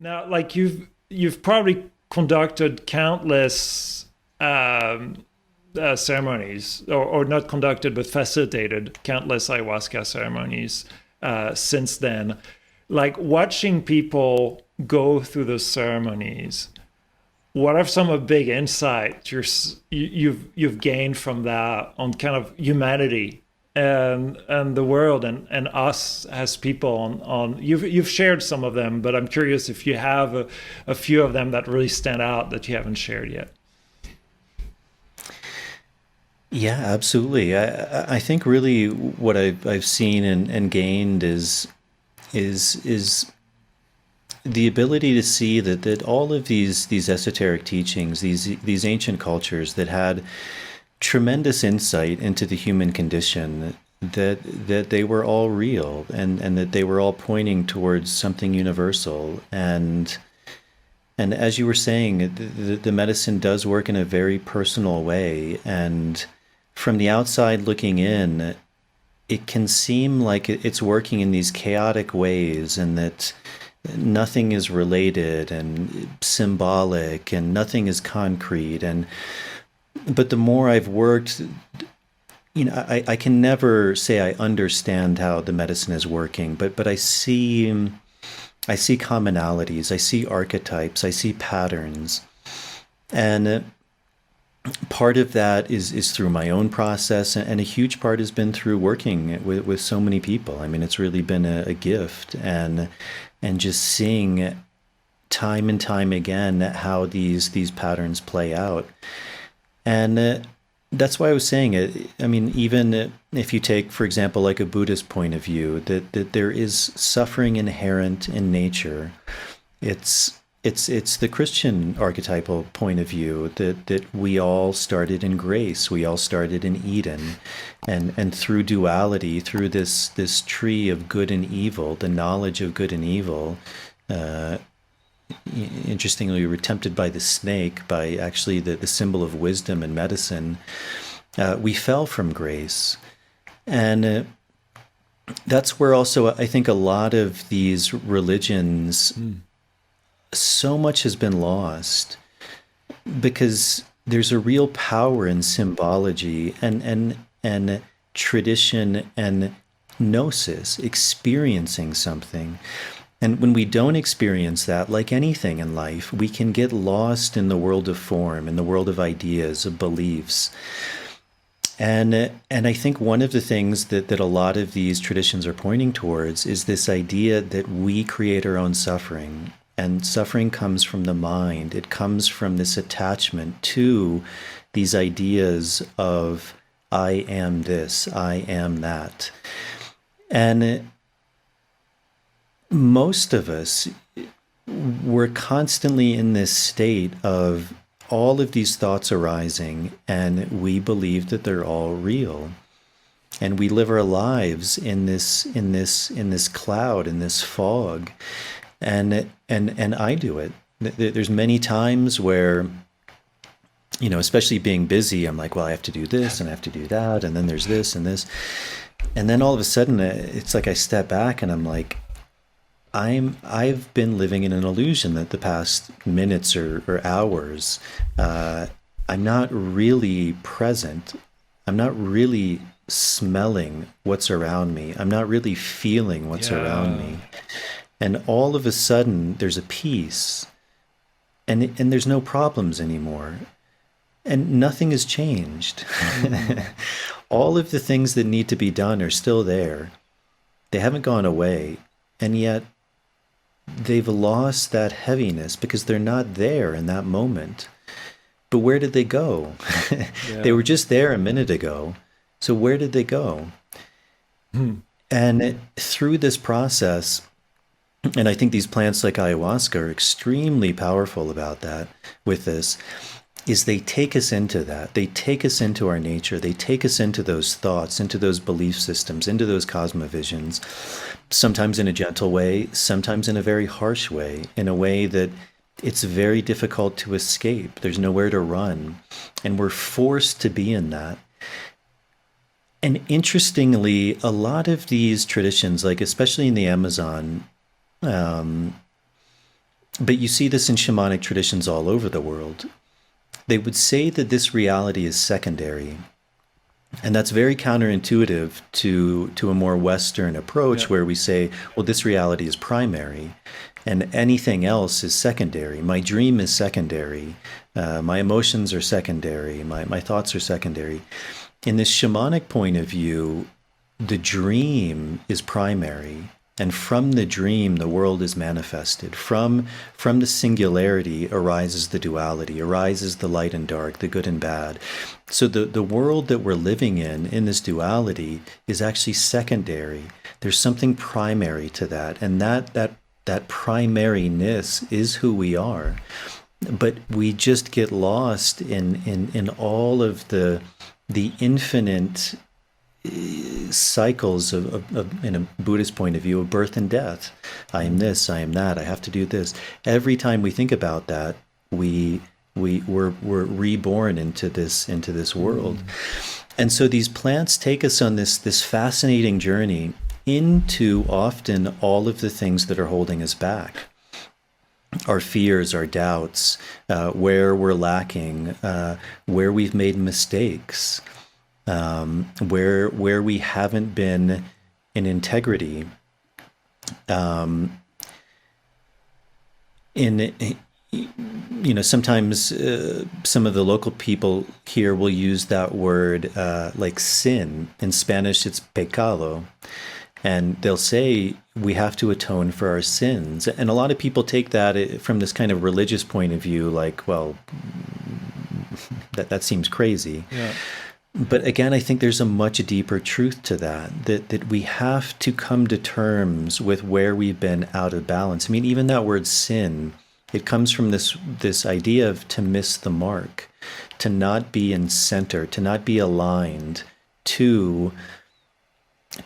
Now, like you've probably conducted countless ceremonies, or not conducted, but facilitated countless ayahuasca ceremonies since then. Like watching people go through those ceremonies, what are some of the big insights you've gained from that on kind of humanity and the world and us as people on you've shared some of them, but I'm curious if you have a few of them that really stand out that you haven't shared yet. Yeah, absolutely. I think really what I've seen and gained is the ability to see that all of these esoteric teachings, these ancient cultures that had tremendous insight into the human condition, that they were all real, and that they were all pointing towards something universal. And as you were saying, the medicine does work in a very personal way, and from the outside looking in, it can seem like it's working in these chaotic ways, and that nothing is related and symbolic, and nothing is concrete. And but the more I've worked, I can never say I understand how the medicine is working, but I see commonalities, I see archetypes, I see patterns. And part of that is through my own process, and a huge part has been through working with so many people. I mean, it's really been a gift, and just seeing time and time again how these patterns play out. And that's why I was saying it. I mean, even if you take, for example, like a Buddhist point of view, that there is suffering inherent in nature. It's the Christian archetypal point of view that we all started in grace. We all started in Eden, and through duality, through this tree of good and evil, the knowledge of good and evil. Uh, Interestingly, we were tempted by the snake, by actually the symbol of wisdom and medicine. We fell from grace. And that's where also I think a lot of these religions, Mm. so much has been lost because there's a real power in symbology and tradition and gnosis, experiencing something. And when we don't experience that, like anything in life, we can get lost in the world of form, in the world of ideas, of beliefs. And I think one of the things that a lot of these traditions are pointing towards is this idea that we create our own suffering. And suffering comes from the mind. It comes from this attachment to these ideas of I am this, I am that. And most of us, we're constantly in this state of all of these thoughts arising, and we believe that they're all real, and we live our lives in this cloud, in this fog. And I do it. There's many times where, especially being busy, I'm like, well, I have to do this and I have to do that, and then there's this and this, and then all of a sudden it's like I step back and I'm like, I've been living in an illusion that the past minutes or hours, uh, I'm not really present. I'm not really smelling what's around me. I'm not really feeling what's around Yeah. me. And all of a sudden, there's a peace, and there's no problems anymore, and nothing has changed. Mm. All of the things that need to be done are still there. They haven't gone away, and yet they've lost that heaviness because they're not there in that moment. But where did they go? They Yeah. were just there a minute ago. So where did they go? Mm. And through this process, and I think these plants like ayahuasca are extremely powerful about that with this, is they take us into that. They take us into our nature. They take us into those thoughts, into those belief systems, into those cosmovisions, sometimes in a gentle way, sometimes in a very harsh way, in a way that it's very difficult to escape. There's nowhere to run. And we're forced to be in that. And interestingly, a lot of these traditions, like especially in the Amazon, um, But you see this in shamanic traditions all over the world. They would say that this reality is secondary. And that's very counterintuitive to a more Western Yeah. approach where we say, well, this reality is primary and anything else is secondary. My dream is secondary. My emotions are secondary. My thoughts are secondary. In this shamanic point of view, the dream is primary. And from the dream, the world is manifested. From the singularity arises the duality, arises the light and dark, the good and bad. So the world that we're living in this duality, is actually secondary. There's something primary to that. And that primariness is who we are. But we just get lost in all of the infinite cycles of, in a Buddhist point of view, of birth and death. I am this, I am that, I have to do this. Every time we think about that, we're reborn into this world. And so these plants take us on this fascinating journey into often all of the things that are holding us back. Our fears, our doubts, where we're lacking, where we've made mistakes, where we haven't been in integrity. In sometimes some of the local people here will use that word like sin. In Spanish, it's pecado. And they'll say we have to atone for our sins. And a lot of people take that from this kind of religious point of view, like, well, that seems crazy. Yeah. But again, I think there's a much deeper truth to that we have to come to terms with where we've been out of balance. I mean, even that word sin, it comes from this idea of to miss the mark, to not be in center, to not be aligned to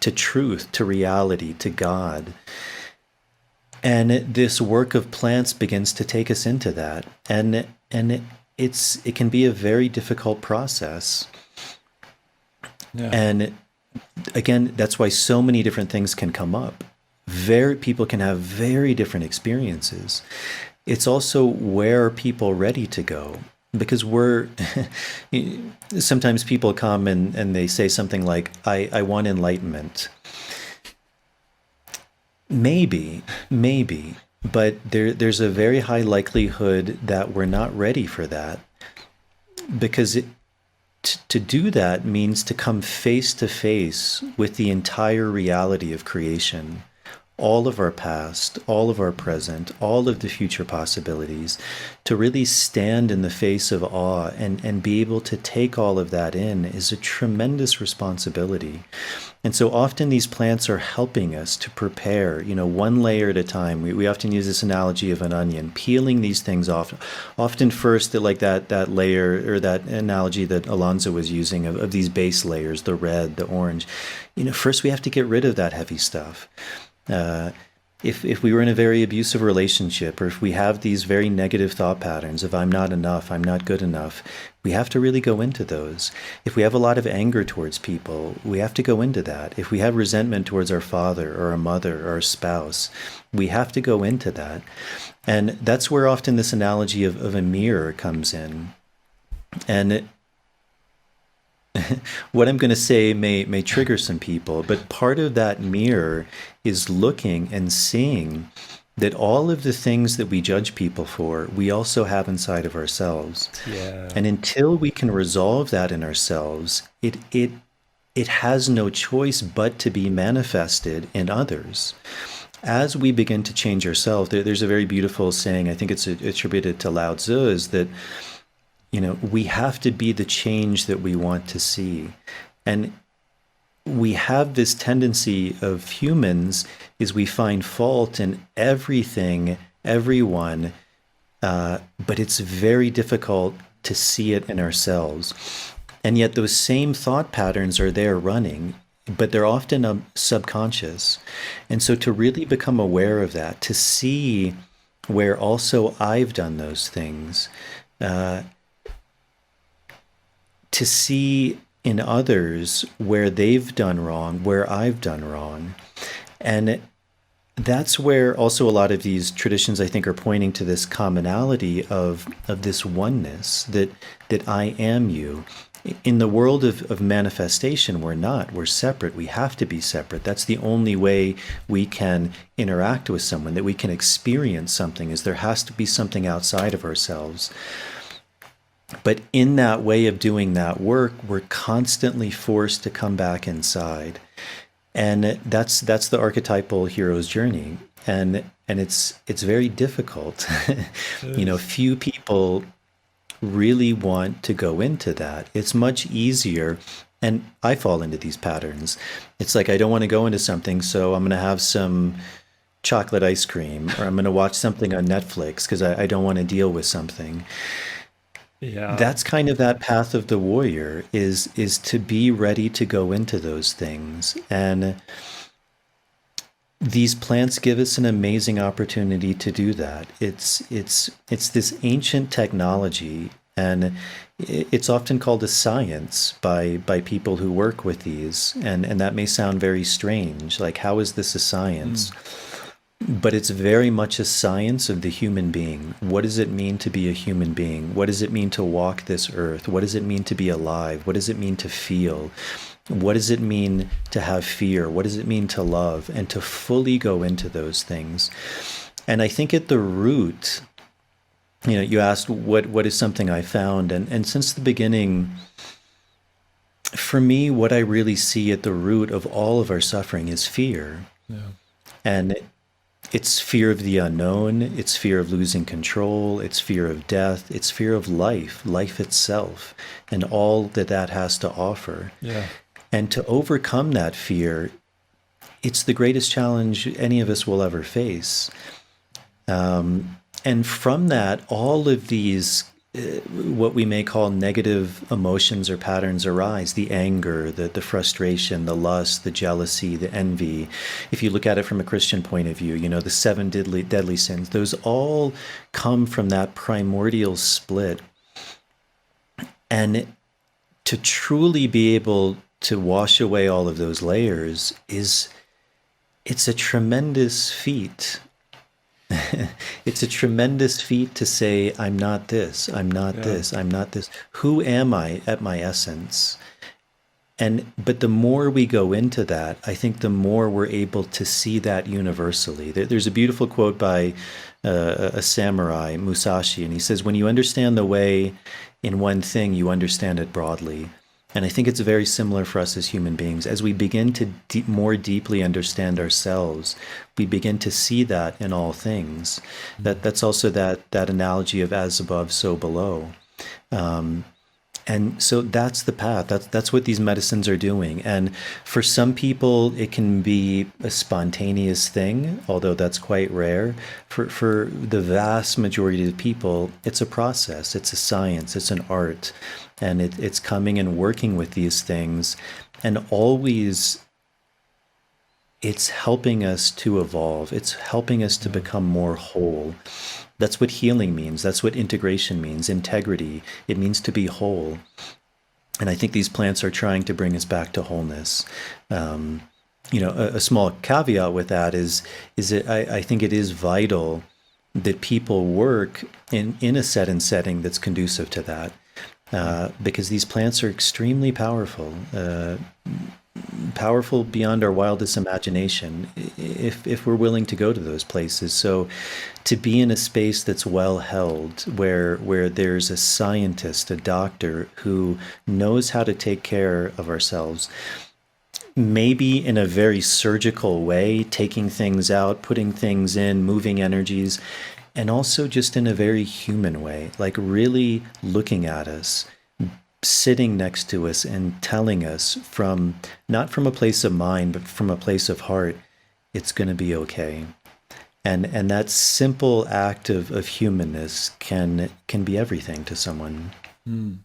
truth, to reality, to God. And this work of plants begins to take us into that. And it can be a very difficult process. Yeah. And again, that's why so many different things can come up. People can have very different experiences. It's also, where are people ready to go? Because sometimes people come and they say something like, I want enlightenment. Maybe, but there's a very high likelihood that we're not ready for that, because to do that means to come face to face with the entire reality of creation, all of our past, all of our present, all of the future possibilities, to really stand in the face of awe and be able to take all of that in, is a tremendous responsibility. And so often these plants are helping us to prepare, one layer at a time. We often use this analogy of an onion, peeling these things off. Often first, like that layer, or that analogy that Alonso was using of these base layers, the red, the orange. First we have to get rid of that heavy stuff. If we were in a very abusive relationship, or if we have these very negative thought patterns of I'm not enough, I'm not good enough, we have to really go into those. If we have a lot of anger towards people, we have to go into that. If we have resentment towards our father or our mother or our spouse, we have to go into that. And that's where often this analogy of a mirror comes in. And what I'm going to say may trigger some people, but part of that mirror is looking and seeing that all of the things that we judge people for, we also have inside of ourselves. Yeah. And until we can resolve that in ourselves, it has no choice but to be manifested in others. As we begin to change ourselves, there's a very beautiful saying, I think it's attributed to Lao Tzu, is that we have to be the change that we want to see. And we have this tendency of humans, is we find fault in everything, everyone, but it's very difficult to see it in ourselves. And yet those same thought patterns are there running, but they're often subconscious. And so to really become aware of that, to see where also I've done those things, to see in others where they've done wrong, where I've done wrong. And that's where also a lot of these traditions, I think, are pointing to this commonality of this oneness, that I am you. In the world of manifestation, we're not. We're separate. We have to be separate. That's the only way we can interact with someone, that we can experience something, is there has to be something outside of ourselves. But in that way of doing that work, we're constantly forced to come back inside. And that's the archetypal hero's journey. And it's very difficult. Few people really want to go into that. It's much easier, and I fall into these patterns. It's like, I don't want to go into something, so I'm going to have some chocolate ice cream, or I'm going to watch something on Netflix because I don't want to deal with something. Yeah. That's kind of that path of the warrior, is to be ready to go into those things. And these plants give us an amazing opportunity to do that. It's this ancient technology, and it's often called a science by people who work with these, and that may sound very strange. Like, how is this a science? But it's very much a science of the human being. What does it mean to be a human being? What does it mean to walk this earth? What does it mean to be alive? What does it mean to feel? What does it mean to have fear? What does it mean to love? And to fully go into those things. And I think at the root, you asked what is something I found, and since the beginning, for me, what I really see at the root of all of our suffering is fear. Yeah. And it's fear of the unknown, it's fear of losing control, it's fear of death, it's fear of life itself, and all that that has to offer. Yeah. And to overcome that fear, it's the greatest challenge any of us will ever face. And from that, all of these, what we may call negative emotions or patterns arise: the anger, the frustration, the lust, the jealousy, the envy. If you look at it from a Christian point of view, the seven deadly sins, those all come from that primordial split. And to truly be able to wash away all of those layers it's a tremendous feat. It's a tremendous feat to say, I'm not this, I'm not Yeah. this, I'm not this. Who am I at my essence? But the more we go into that, I think the more we're able to see that universally. There's a beautiful quote by a samurai, Musashi, and he says, when you understand the way in one thing, you understand it broadly. And I think it's very similar for us as human beings. As we begin to more deeply understand ourselves, we begin to see that in all things. That's also that analogy of as above, so below. And so that's the path. That's what these medicines are doing. And for some people, it can be a spontaneous thing, although that's quite rare. For the vast majority of the people, it's a process, it's a science, it's an art. And it's coming and working with these things. And always, it's helping us to evolve. It's helping us to become more whole. That's what healing means. That's what integration means. Integrity. It means to be whole. And I think these plants are trying to bring us back to wholeness. A small caveat with that is that I think it is vital that people work in a set and setting that's conducive to that. Because these plants are extremely powerful. Powerful beyond our wildest imagination, if we're willing to go to those places. So to be in a space that's well held, where there's a scientist, a doctor who knows how to take care of ourselves, maybe in a very surgical way, taking things out, putting things in, moving energies, and also just in a very human way, like really looking at us, sitting next to us and telling us, not from a place of mind, but from a place of heart, it's going to be okay. And that simple act of humanness can be everything to someone. Mm.